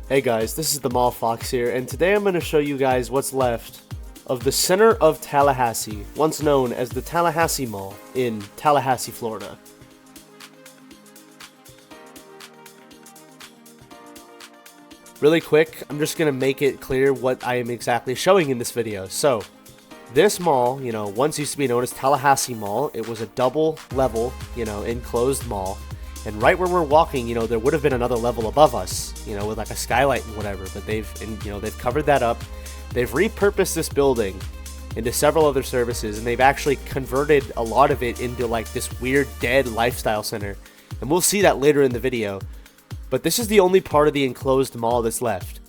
Hey guys, this is the Mall Fox here, and today I'm going to show you guys what's left of the Center of Tallahassee, once known as the Tallahassee Mall in Tallahassee, Florida. Really quick, I'm just going to make it clear what I am exactly showing in this video. So, this mall, once used to be known as Tallahassee Mall. It was a double level, enclosed mall. And right where we're walking, there would have been another level above us, with like a skylight and whatever, but they've covered that up. They've repurposed this building into several other services, and they've actually converted a lot of it into like this weird dead lifestyle center. And we'll see that later in the video. But this is the only part of the enclosed mall that's left.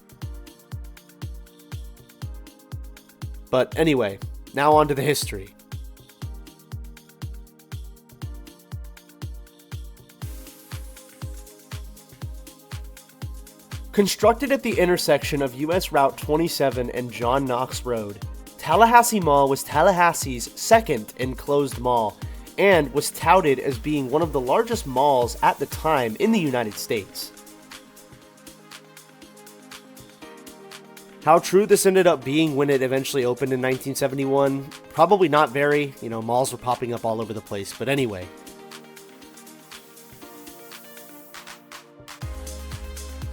But anyway, now on to the history. Constructed at the intersection of US Route 27 and John Knox Road, Tallahassee Mall was Tallahassee's second enclosed mall and was touted as being one of the largest malls at the time in the United States. How true this ended up being when it eventually opened in 1971? Probably not very. Malls were popping up all over the place, but anyway.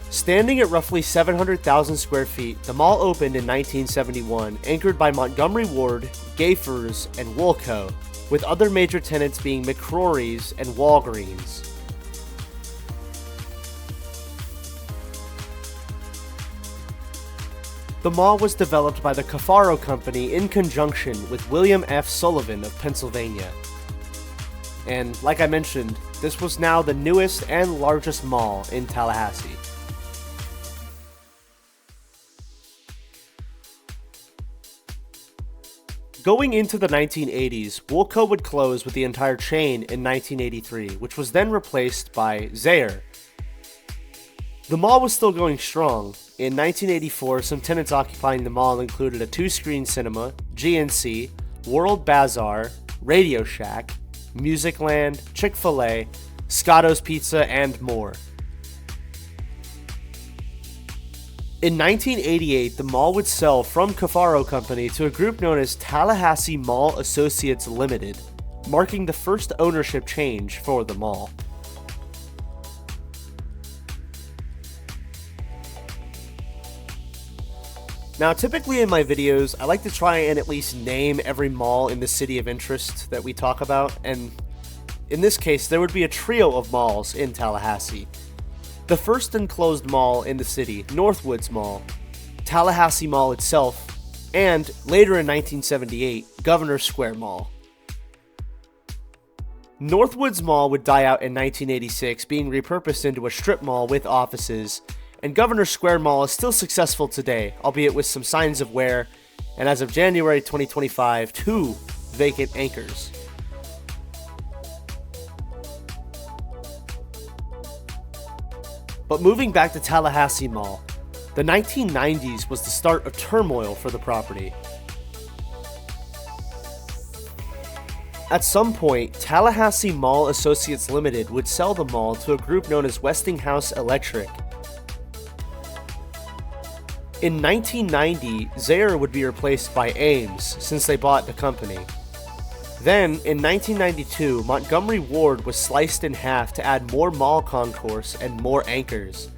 Standing at roughly 700,000 square feet, the mall opened in 1971, anchored by Montgomery Ward, Gayfers and Woolco, with other major tenants being McCrory's and Walgreens. The mall was developed by the Cafaro Company in conjunction with William F. Sullivan of Pennsylvania. And like I mentioned, this was now the newest and largest mall in Tallahassee. Going into the 1980s, Woolco would close with the entire chain in 1983, which was then replaced by Zayre. The mall was still going strong. In 1984, some tenants occupying the mall included a 2-screen cinema, GNC, World Bazaar, Radio Shack, Musicland, Chick-fil-A, Scotto's Pizza, and more. In 1988, the mall would sell from Cafaro Company to a group known as Tallahassee Mall Associates Limited, marking the first ownership change for the mall. Now, typically in my videos, I like to try and at least name every mall in the city of interest that we talk about, and in this case, there would be a trio of malls in Tallahassee. The first enclosed mall in the city, Northwood Mall, Tallahassee Mall itself, and later in 1978, Governor Square Mall. Northwood Mall would die out in 1986, being repurposed into a strip mall with offices, and Governor Square Mall is still successful today, albeit with some signs of wear, and as of January 2025, 2 vacant anchors. But moving back to Tallahassee Mall, the 1990s was the start of turmoil for the property. At some point, Tallahassee Mall Associates Limited would sell the mall to a group known as Westinghouse Electric. In 1990, Zayre would be replaced by Ames since they bought the company. Then, in 1992, Montgomery Ward was sliced in half to add more mall concourse and more anchors.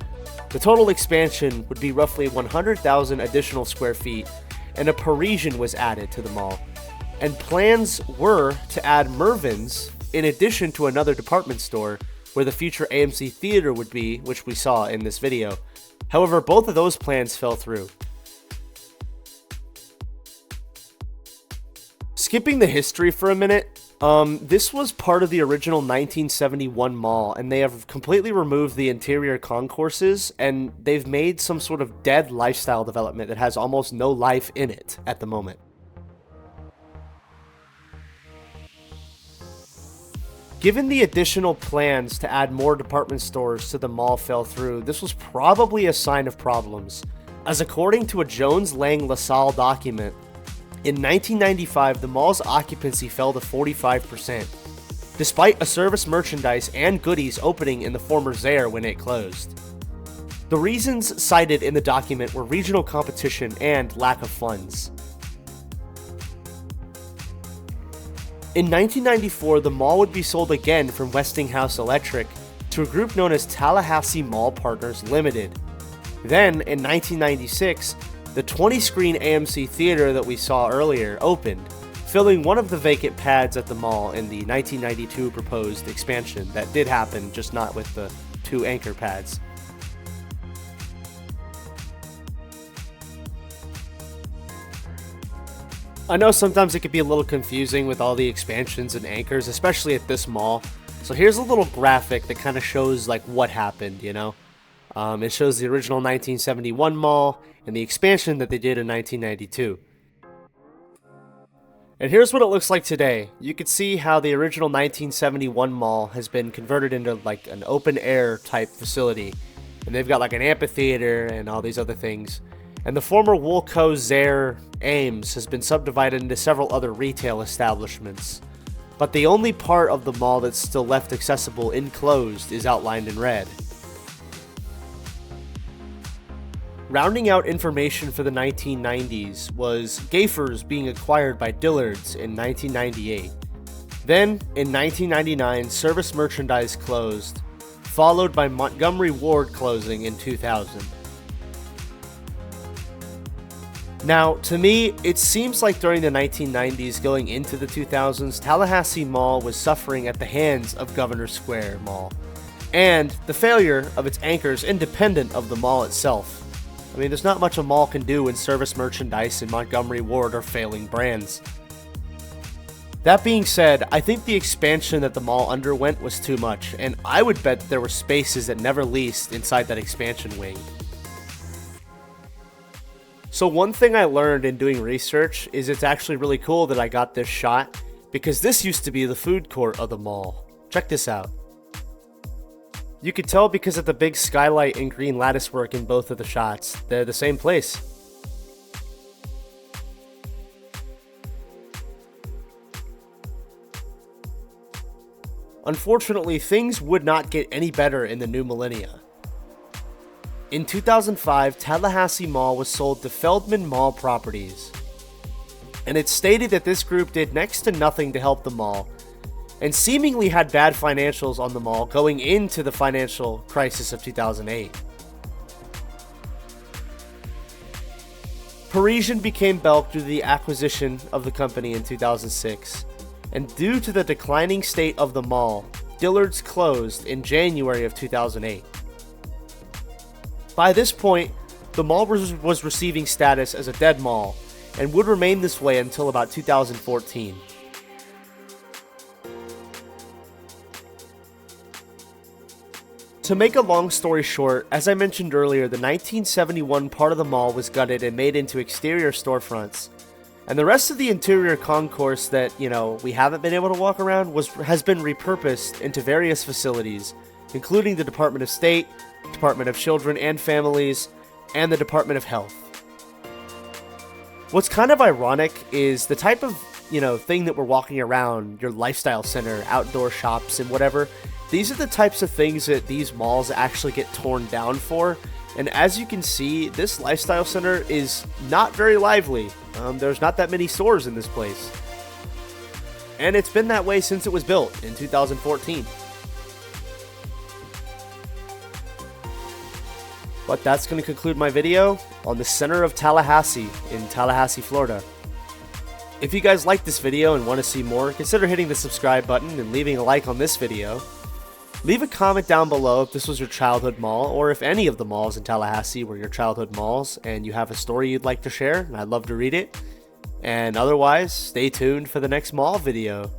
The total expansion would be roughly 100,000 additional square feet, and a Parisian was added to the mall. And plans were to add Mervyn's in addition to another department store where the future AMC Theater would be, which we saw in this video. However, both of those plans fell through. Skipping the history for a minute, this was part of the original 1971 mall, and they have completely removed the interior concourses, and they've made some sort of dead lifestyle development that has almost no life in it at the moment. Given the additional plans to add more department stores to the mall fell through, this was probably a sign of problems, as according to a Jones Lang LaSalle document, in 1995, the mall's occupancy fell to 45%, despite a service merchandise and goodies opening in the former Zayre when it closed. The reasons cited in the document were regional competition and lack of funds. In 1994, the mall would be sold again from Westinghouse Electric to a group known as Tallahassee Mall Partners Limited. Then, in 1996, the 20-screen AMC theater that we saw earlier opened, filling one of the vacant pads at the mall in the 1992 proposed expansion that did happen, just not with the 2 anchor pads. I know sometimes it could be a little confusing with all the expansions and anchors, especially at this mall. So here's a little graphic that kind of shows like what happened, you know? It shows the original 1971 mall and the expansion that they did in 1992. And here's what it looks like today. You can see how the original 1971 mall has been converted into like an open air type facility. And they've got like an amphitheater and all these other things. And the former Woolco Zayre Ames has been subdivided into several other retail establishments. But the only part of the mall that's still left accessible enclosed is outlined in red. Rounding out information for the 1990s was Gayfers being acquired by Dillards in 1998. Then, in 1999, Service Merchandise closed, followed by Montgomery Ward closing in 2000. Now, to me, it seems like during the 1990s going into the 2000s, Tallahassee Mall was suffering at the hands of Governor Square Mall, and the failure of its anchors independent of the mall itself. I mean, there's not much a mall can do when Service Merchandise and Montgomery Ward are failing brands. That being said, I think the expansion that the mall underwent was too much, and I would bet there were spaces that never leased inside that expansion wing. So one thing I learned in doing research is it's actually really cool that I got this shot, because this used to be the food court of the mall. Check this out. You could tell because of the big skylight and green lattice work in both of the shots. They're the same place. Unfortunately, things would not get any better in the new millennia. In 2005, Tallahassee Mall was sold to Feldman Mall Properties, and it's stated that this group did next to nothing to help the mall, and seemingly had bad financials on the mall going into the financial crisis of 2008. Parisian became Belk due to the acquisition of the company in 2006, and due to the declining state of the mall, Dillards closed in January of 2008. By this point, the mall was receiving status as a dead mall, and would remain this way until about 2014. To make a long story short, as I mentioned earlier, the 1971 part of the mall was gutted and made into exterior storefronts. And the rest of the interior concourse that, we haven't been able to walk around has been repurposed into various facilities, including the Department of State, Department of Children and Families, and the Department of Health. What's kind of ironic is the type of, thing that we're walking around, your lifestyle center, outdoor shops, and whatever, these are the types of things that these malls actually get torn down for. And as you can see, this lifestyle center is not very lively. There's not that many stores in this place. And it's been that way since it was built in 2014. But that's going to conclude my video on the Center of Tallahassee in Tallahassee, Florida. If you guys liked this video and want to see more, consider hitting the subscribe button and leaving a like on this video. Leave a comment down below if this was your childhood mall, or if any of the malls in Tallahassee were your childhood malls and you have a story you'd like to share. I'd love to read it. And otherwise, stay tuned for the next mall video.